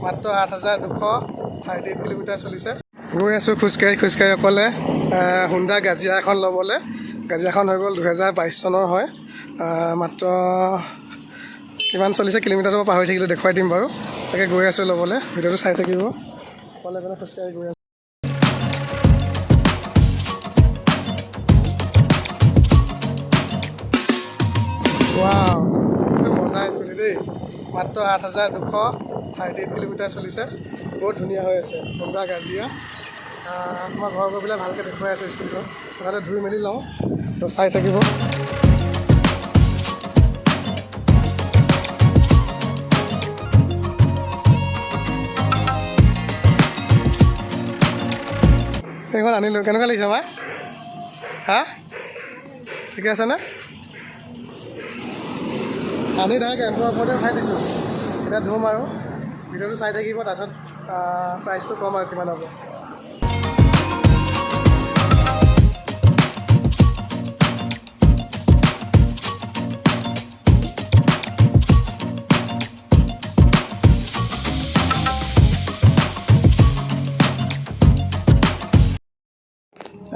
মাত্ৰ 8,238 কিলোমিটাৰ চলিছে। গৈ আছোঁ খোজকাঢ়ি অকলে হুণ্ডা গাজিয়া এখন ল'বলৈ। গাজিয়াখন হৈ গ'ল 2022 চনৰ হয়। মাত্ৰ কিমান চলিছে কিলোমিটাৰটো মই পাহৰি থাকিলোঁ, দেখুৱাই দিম বাৰু। তাকে গৈ আছোঁ ল'বলৈ, ভিডিঅ'টো চাই থাকিব। অকলে খোজকাঢ়ি গৈ আছোঁ। ৱাও, এইটো মজা স্কুটি দেই। মাত্ৰ 8,238 কিলোমিটাৰ চলিছে। বহুত ধুনীয়া হৈ আছে হুণ্ডা গাজিয়া। মই ঘৰ গৈ পেলাই ভালকৈ দেখুৱাই আছোঁ স্কুটিখন। তাতে ধুই মেলি লওঁ, তো চাই থাকিব। এইখন আনিলোঁ, কেনেকুৱা লাগিছে আমাৰ? হা, ঠিকে আছেনে? আনি ডাইৰেক্ট এম্পৰ ওপৰতে উঠাই দিছোঁ। এতিয়া ধুম আৰু ভিডিঅ'টো চাই থাকিব, তাৰপিছত প্ৰাইচটো কম আৰু কিমান হ'ব।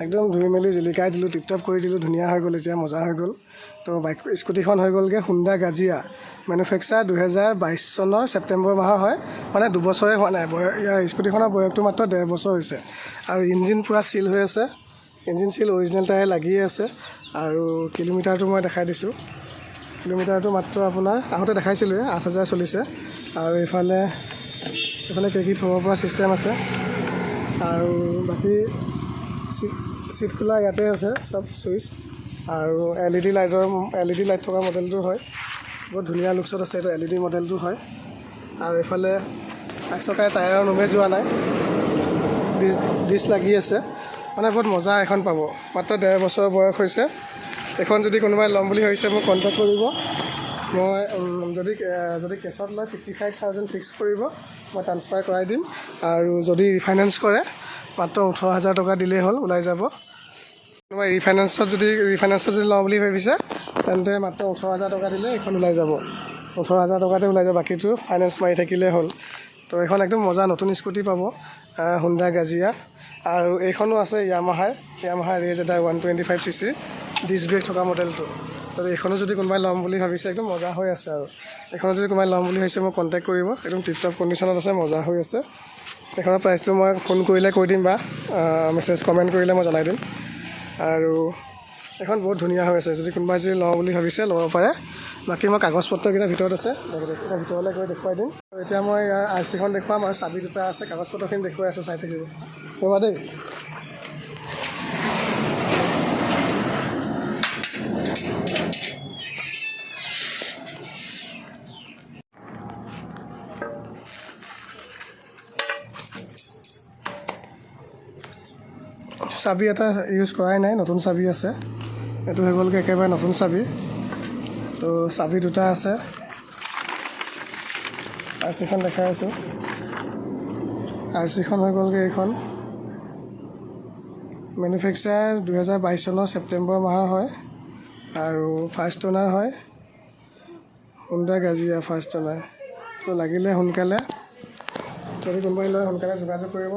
একদম ধুই মেলি জিলিকাই দিলোঁ, টিপটপ কৰি দিলোঁ, ধুনীয়া হৈ গ'ল, এতিয়া মজা হৈ গ'ল। তো স্কুটিখন হৈ গ'লগৈ হুণ্ডা গাজিয়া, মেনুফেকচাৰ 2022 চনৰ ছেপ্টেম্বৰ মাহৰ হয়। মানে দুবছৰে হোৱা নাই, ইয়াৰ স্কুটিখনৰ বয়সটো মাত্ৰ 1.5 বছৰ হৈছে। আৰু ইঞ্জিন পূৰা চিল হৈ আছে, ইঞ্জিন চিল অৰিজিনেল টায়াৰ লাগিয়ে আছে। আৰু কিলোমিটাৰটো মই দেখাই দিছোঁ, কিলোমিটাৰটো মাত্ৰ আপোনাৰ আহোঁতে দেখাইছিলোঁৱে 8,000 চলিছে। আৰু এইফালে কেকি থ'ব পৰা ছিষ্টেম আছে। আৰু বাকী চিট খোলা ইয়াতে আছে, চব চুইচ। আৰু LED লাইট থকা মডেলটো হয়, বহুত ধুনীয়া লুকছত আছে। এইটো LED মডেলটো হয়। আৰু এইফালে চকাই টায়াৰৰ নোমে যোৱা নাই, ডিছ লাগি আছে। মানে বহুত মজা এখন পাব। মাত্ৰ 1.5 বছৰ বয়স হৈছে। এখন যদি কোনোবাই ল'ম বুলি ভাবিছে মোক কণ্টেক্ট কৰিব। মই যদি কেছত লয় 55,000 ফিক্স কৰিব, মই ট্ৰান্সফাৰ কৰাই দিম। আৰু যদি ৰিফাইনেন্স কৰে মাত্ৰ 18,000 টকা দিলেই হ'ল, ওলাই যাব। কোনোবাই ৰিফাইনেন্সত যদি লওঁ বুলি ভাবিছে তেন্তে মাত্ৰ 18,000 টকা দিলে এইখন ওলাই যাব। 18,000 টকাতে ওলাই যাব, বাকীটো ফাইনেন্স মাৰি থাকিলেই হ'ল। তো এইখন একদম মজা নতুন স্কুটি পাব, হুণ্ডা গাজিয়া। আৰু এইখনো আছে য়ামাহাৰ ৰেজ 125cc ডিছ ব্ৰেক থকা মডেলটো। তো এইখনো যদি কোনোবাই ল'ম বুলি ভাবিছে, একদম মজা হৈ আছে। আৰু এইখনো যদি কোনোবাই ল'ম বুলি ভাবিছে মোক কণ্টেক্ট কৰিব, একদম টিপটপ কণ্ডিশ্যনত আছে, মজা হৈ আছে। এইখনৰ প্ৰাইচটো মই ফোন কৰিলে কৈ দিম বা কমেণ্ট কৰিলে মই জনাই দিম। আৰু এখন বহুত ধুনীয়া হৈ আছে, যদি কোনোবাই লওঁ বুলি ভাবিছে ল'ব পাৰে। বাকী মই কাগজ পত্ৰকেইটা ভিতৰত আছে, ভিতৰলৈ গৈ দেখুৱাই দিম। এতিয়া মই ইয়াৰ RC খন দেখুৱাম আৰু চাবি দুটা আছে, কাগজ পত্ৰখিনি দেখুৱাই আছোঁ, চাই থাকিব ৰ'বা দেই। চাবি এটা ইউজ কৰাই নাই, নতুন চাবি আছে। এইটো হৈ গ'লগৈ একেবাৰে নতুন চাবি। তো চাবি দুটা আছে, RC খন দেখাই আছোঁ। RC খন হৈ গ'লগৈ এইখন, মেনুফেকচাৰ 2022 চনৰ ছেপ্টেম্বৰ মাহৰ হয়। আৰু ফাৰ্ষ্ট অ'নাৰ হয়, হুণ্ডা গাজিয়া ফাৰ্ষ্ট অ'নাৰ। তো লাগিলে সোনকালে, যদি কোনোবাই লয় সোনকালে যোগাযোগ কৰিব।